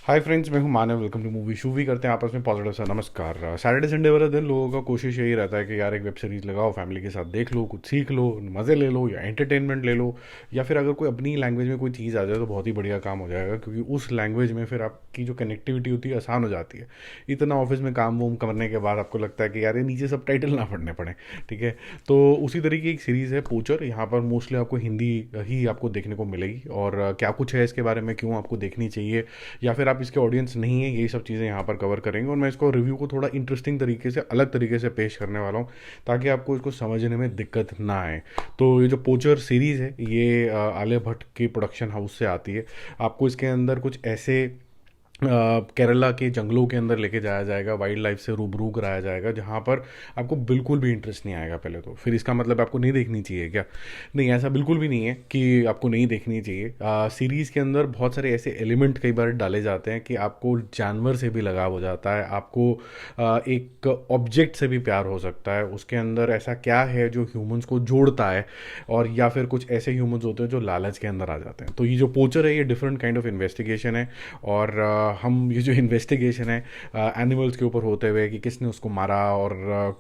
हाय friends, मैं हूं Manav. Welcome to movie Shuvi. करते हैं आपस में पॉजिटिव सा नमस्कार। सैटरडे संडे वाला दिन लोगों का कोशिश यही रहता है कि यार एक वेब सीरीज लगाओ, फैमिली के साथ देख लो, कुछ सीख लो, मज़े ले लो या एंटरटेनमेंट ले लो, या फिर अगर कोई अपनी लैंग्वेज में कोई चीज़ आ जाए तो बहुत ही बढ़िया काम हो जाएगा, क्योंकि उस लैंग्वेज में फिर आपकी जो कनेक्टिविटी होती है आसान हो जाती है। इतना ऑफिस में काम वूम करने के बाद आपको लगता है कि यार ये नीचे सब टाइटल ना पढ़ने पड़े। ठीक है, तो उसी तरीके की एक सीरीज़ है पोचर। यहाँ पर मोस्टली आपको हिंदी ही आपको देखने को मिलेगी, और क्या कुछ है इसके बारे में, क्यों आपको देखनी चाहिए, या फिर आप इसके ऑडियंस नहीं है, यही सब चीज़ें यहाँ पर कवर करेंगे। और मैं इसको रिव्यू को थोड़ा इंटरेस्टिंग तरीके से, अलग तरीके से पेश करने वाला हूँ, ताकि आपको इसको समझने में दिक्कत ना आए। तो ये जो पोचर सीरीज़ है, ये आलिया भट्ट की प्रोडक्शन हाउस से आती है। आपको इसके अंदर कुछ ऐसे केरला के जंगलों के अंदर लेके जाया जाएगा, वाइल्ड लाइफ से रूबरू कराया जाएगा, जहाँ पर आपको बिल्कुल भी इंटरेस्ट नहीं आएगा। पहले तो फिर इसका मतलब आपको नहीं देखनी चाहिए क्या? नहीं, ऐसा बिल्कुल भी नहीं है कि आपको नहीं देखनी चाहिए। सीरीज़ के अंदर बहुत सारे ऐसे एलिमेंट कई बार डाले जाते हैं कि आपको जानवर से भी लगाव हो जाता है, आपको एक ऑब्जेक्ट से भी प्यार हो सकता है। उसके अंदर ऐसा क्या है जो ह्यूमंस को जोड़ता है, और या फिर कुछ ऐसे ह्यूमंस होते हैं जो लालच के अंदर आ जाते हैं। तो ये जो पोचर है, ये डिफरेंट काइंड ऑफ इन्वेस्टिगेशन है। और हम ये जो इन्वेस्टिगेशन है एनिमल्स के ऊपर होते हुए कि किसने उसको मारा और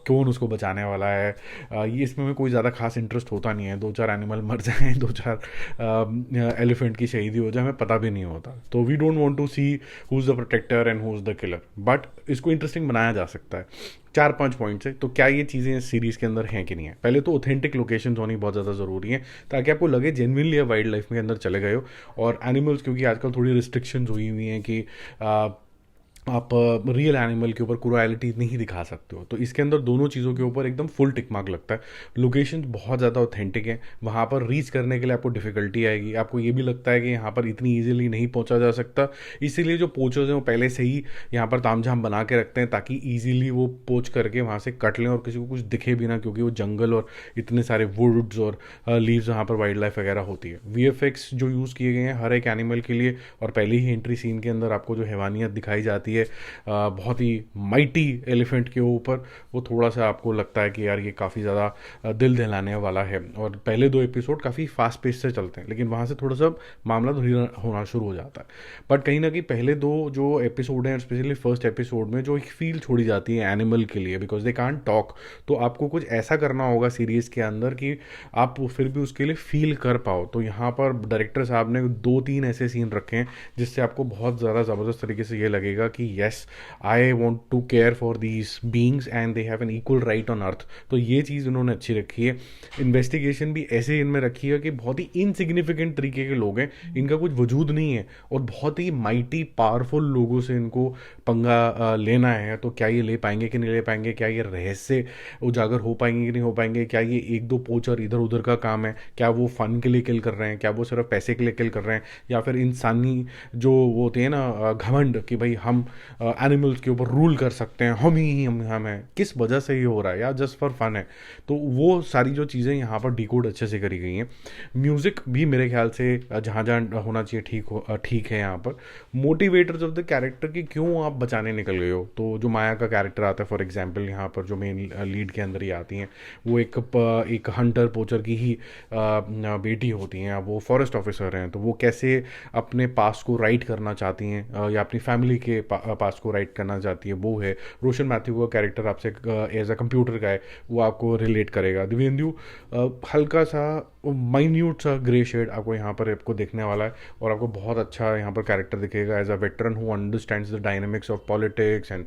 कौन उसको बचाने वाला है, ये इसमें में कोई ज़्यादा खास इंटरेस्ट होता नहीं है। दो चार एनिमल मर जाएं, दो चार एलिफेंट की शहीदी हो जाए, हमें पता भी नहीं होता। तो we don't want to see who is the protector and who is the killer, but इसको इंटरेस्टिंग बनाया जा सकता है 4-5 पॉइंट से। तो क्या ये चीज़ें इस सीरीज़ के अंदर हैं कि नहीं है? पहले तो ऑथेंटिक लोकेशंस होनी बहुत ज़्यादा ज़रूरी है, ताकि आपको लगे जेन्युइनली वाइल्ड लाइफ में अंदर चले गए हो। और एनिमल्स, क्योंकि आजकल थोड़ी रिस्ट्रिक्शंस हुई हुई हैं कि आप रियल एनिमल के ऊपर क्रूएलिटी नहीं दिखा सकते हो, तो इसके अंदर दोनों चीज़ों के ऊपर एकदम फुल टिक मार्क लगता है। लोकेशन बहुत ज़्यादा ऑथेंटिक है, वहाँ पर रीच करने के लिए आपको डिफ़िकल्टी आएगी, आपको ये भी लगता है कि यहाँ पर इतनी इजीली नहीं पहुँचा जा सकता। इसीलिए जो पोचर्स हैं वो पहले से ही यहाँ पर तामझाम बना के रखते हैं, ताकि ईजिली वो पोच करके वहाँ से कट लें और किसी को कुछ दिखे भी ना, क्योंकि वो जंगल और इतने सारे वुड्स और लीव्स वहाँ पर वाइल्ड लाइफ वगैरह होती है। VFX जो यूज़ किए गए हैं हर एक एनिमल के लिए, और पहले ही एंट्री सीन के अंदर आपको जो हैवानियत दिखाई जाती है बहुत ही माइटी एलिफेंट के ऊपर, वो थोड़ा सा आपको लगता है कि यार ये काफ़ी ज़्यादा दिल दहलाने वाला है। और पहले 2 एपिसोड काफ़ी फास्ट पेस से चलते हैं, लेकिन वहाँ से थोड़ा सा मामला धीरे होना शुरू हो जाता है। बट कहीं ना कहीं पहले 2 जो एपिसोड हैं, स्पेशली फर्स्ट एपिसोड में जो एक फील छोड़ी जाती है एनिमल के लिए, बिकॉज दे कांट टॉक, तो आपको कुछ ऐसा करना होगा सीरीज़ के अंदर कि आप फिर भी उसके लिए फील कर पाओ। तो यहाँ पर डायरेक्टर साहब ने 2-3 ऐसे सीन रखे हैं जिससे आपको बहुत ज़्यादा ज़बरदस्त तरीके से ये लगेगा कि yes, I want to care for these beings and they have an equal right on earth. तो ये चीज़ उन्होंने अच्छी रखी है। इन्वेस्टिगेशन भी ऐसे इनमें रखी है कि बहुत ही इनसिग्निफिकेंट तरीके के लोग हैं, इनका कुछ वजूद नहीं है, और बहुत ही माइटी पावरफुल लोगों से इनको पंगा लेना है। तो क्या ये ले पाएंगे कि नहीं ले पाएंगे, क्या ये रहस्य उजागर हो पाएंगे कि नहीं हो पाएंगे, क्या ये 1-2 पोचर इधर उधर का काम है, क्या वो फन के लिए किल कर रहे हैं, क्या वो सिर्फ पैसे के लिए किल कर रहे हैं, या फिर इंसानी जो वो होते हैं ना घमंड कि भाई हम एनिमल्स के ऊपर रूल कर सकते हैं, हम हैं, किस वजह से ये हो रहा है, या जस्ट फॉर फन है। तो वो सारी जो चीज़ें यहाँ पर डिकोड अच्छे से करी गई हैं। म्यूज़िक भी मेरे ख्याल से जहाँ जहाँ होना चाहिए ठीक है। यहाँ पर मोटिवेटर्स ऑफ द कैरेक्टर कि क्यों आप बचाने निकल गए हो। तो जो माया का कैरेक्टर आता है फॉर एग्जाम्पल, यहाँ पर जो मेन लीड के अंदर ही आती हैं, वो एक हंटर पोचर की ही बेटी होती हैं, वो फॉरेस्ट ऑफिसर हैं। तो वो कैसे अपने पास को राइट करना चाहती हैं, या अपनी फैमिली के पास को राइट करना चाहती है, वो है। रोशन मैथ्यू का कैरेक्टर आपसे एज अ कंप्यूटर का है, वो आपको रिलेट करेगा। दिव्येंदु हल्का सा माइन्यूट सा ग्रे शेड आपको यहाँ पर आपको देखने वाला है, और आपको बहुत अच्छा यहाँ पर कैरेक्टर दिखेगा as a veteran who understands the dynamics of politics and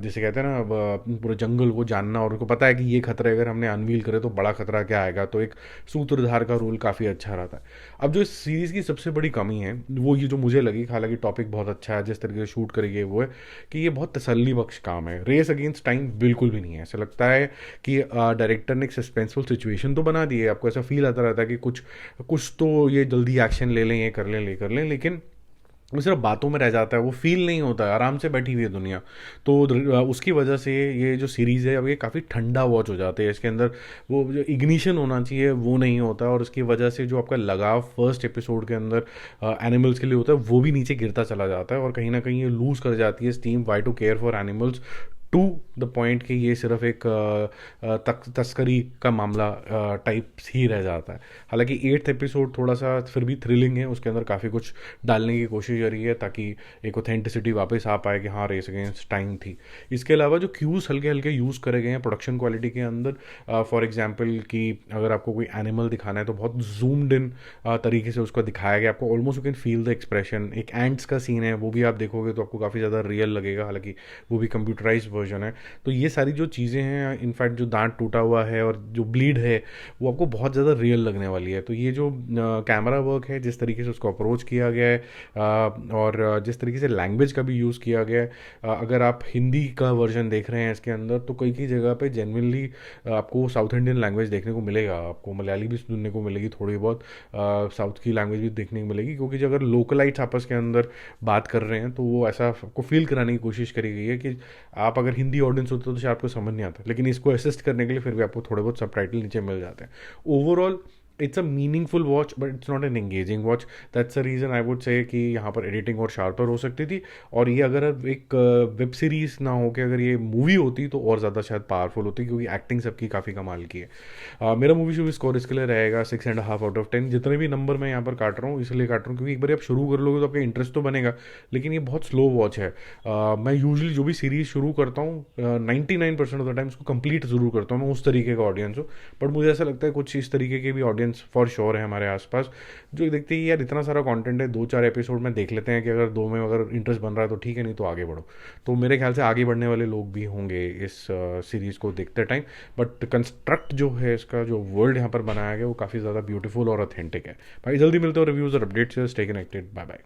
जिसे कहते हैं ना पूरे जंगल को जानना, और उनको पता है कि ये खतरा अगर हमने अनवील करे तो बड़ा खतरा क्या आएगा। तो एक सूत्रधार का रोल काफ़ी अच्छा रहता है। अब जो इस सीरीज़ की सबसे बड़ी कमी है वो ये जो मुझे लगी, हालांकि टॉपिक बहुत अच्छा है, जिस तरीके से शूट करी गई वो है कि ये बहुत तसल्ली बख्श काम है। रेस अगेंस्ट टाइम बिल्कुल भी नहीं है। ऐसा लगता है कि डायरेक्टर ने एक सस्पेंसफुल सिचुएशन तो बना दी है, आपको ऐसा फील आता रहता है कि कुछ कुछ तो ये जल्दी एक्शन ले लें, ये कर लें, लेकिन वो सिर्फ बातों में रह जाता है, वो फील नहीं होता है। आराम से बैठी हुई है दुनिया। तो उसकी वजह से ये जो सीरीज़ है अब ये काफ़ी ठंडा वॉच हो जाते हैं। इसके अंदर वो जो इग्निशन होना चाहिए वो नहीं होता, और उसकी वजह से जो आपका लगाव फर्स्ट एपिसोड के अंदर एनिमल्स के लिए होता है वो भी नीचे गिरता चला जाता है, और कहीं ना कहीं ये लूज़ कर जाती है steam. Why to care for animals to the point कि ये सिर्फ एक तस्करी का मामला टाइप ही रह जाता है। हालांकि 8th एपिसोड थोड़ा सा फिर भी थ्रिलिंग है, उसके अंदर काफ़ी कुछ डालने की कोशिश करी है ताकि एक ऑथेंटिसिटी वापस आ पाए कि हाँ रेस अगेंस्ट टाइम थी। इसके अलावा जो क्यूज़ हल्के हल्के यूज़ करे गए हैं प्रोडक्शन क्वालिटी के अंदर, फॉर एग्जांपल कि अगर आपको कोई एनिमल दिखाना है तो बहुत जूम्ड इन तरीके से उसको दिखाया गया, आपको almost you can feel the expression. एक एंट्स का सीन है, वो भी आप देखोगे तो आपको काफ़ी ज़्यादा रियल लगेगा, हालांकि वो भी कंप्यूटराइज वर्जन है। तो ये सारी जो चीज़ें हैं, इनफैक्ट जो दांत टूटा हुआ है और जो ब्लीड है वो आपको बहुत ज़्यादा रियल लगने वाली है। तो ये जो कैमरा वर्क है, जिस तरीके से उसको अप्रोच किया गया है, और जिस तरीके से लैंग्वेज का भी यूज़ किया गया है, अगर आप हिंदी का वर्जन देख रहे हैं इसके अंदर तो कई कई जगह पे जेनविनली आपको साउथ इंडियन लैंग्वेज देखने को मिलेगा, आपको मलयाली भी सुनने को मिलेगी, थोड़ी बहुत साउथ की लैंग्वेज भी देखने को मिलेगी, क्योंकि जो अगर लोकलाइट्स आपस के अंदर बात कर रहे हैं तो वो ऐसा आपको फील कराने की कोशिश करी गई है कि आप अगर हिंदी ऑडियंस होते तो शायद आपको समझ नहीं आता, लेकिन इसको असिस्ट करने के लिए फिर भी आपको थोड़े बहुत सबटाइटल नीचे मिल जाते हैं। Overall it's a meaningful watch but it's not an engaging watch. That's a reason I would say कि यहाँ पर एडिटिंग और शार्पर हो सकती थी, और ये अगर एक वेब सीरीज़ ना हो के अगर ये मूवी होती तो और ज़्यादा शायद पावरफुल होती, क्योंकि एक्टिंग सबकी काफ़ी कमाल की है। मेरा मूवी शो स्कोर इसके लिए रहेगा 6.5 आउट ऑफ 10। जितने भी नंबर मैं यहाँ पर काट रहा हूँ इसलिए काट रहा हूँ क्योंकि एक बार आप शुरू कर लोगे तो आपका इंटरेस्ट तो बनेगा, लेकिन ये बहुत स्लो वॉच है। मैं यूजुअली जो भी सीरीज़ शुरू करता हूँ 99% ऑफ द टाइम उसको कंप्लीट ज़रूर करता हूँ, मैं उस तरीके का ऑडियंस हूँ। बट मुझे ऐसा लगता है कुछ इस तरीके के भी ऑडियंस फॉर श्योर है हमारे आसपास, जो देखते हैं यार इतना सारा कंटेंट है, 2-4 एपिसोड में देख लेते हैं कि अगर दो में अगर इंटरेस्ट बन रहा है तो ठीक है, नहीं तो आगे बढ़ो। तो मेरे ख्याल से आगे बढ़ने वाले लोग भी होंगे इस सीरीज़ को देखते टाइम। बट कंस्ट्रक्ट जो है इसका, जो वर्ल्ड यहाँ पर बनाया गया वो काफ़ी ज़्यादा ब्यूटीफुल और ऑथेंटिक है। भाई जल्दी मिलते हो रिव्यूज़ और अपडेट्स से, स्टे कनेक्टेड, बाय बाय।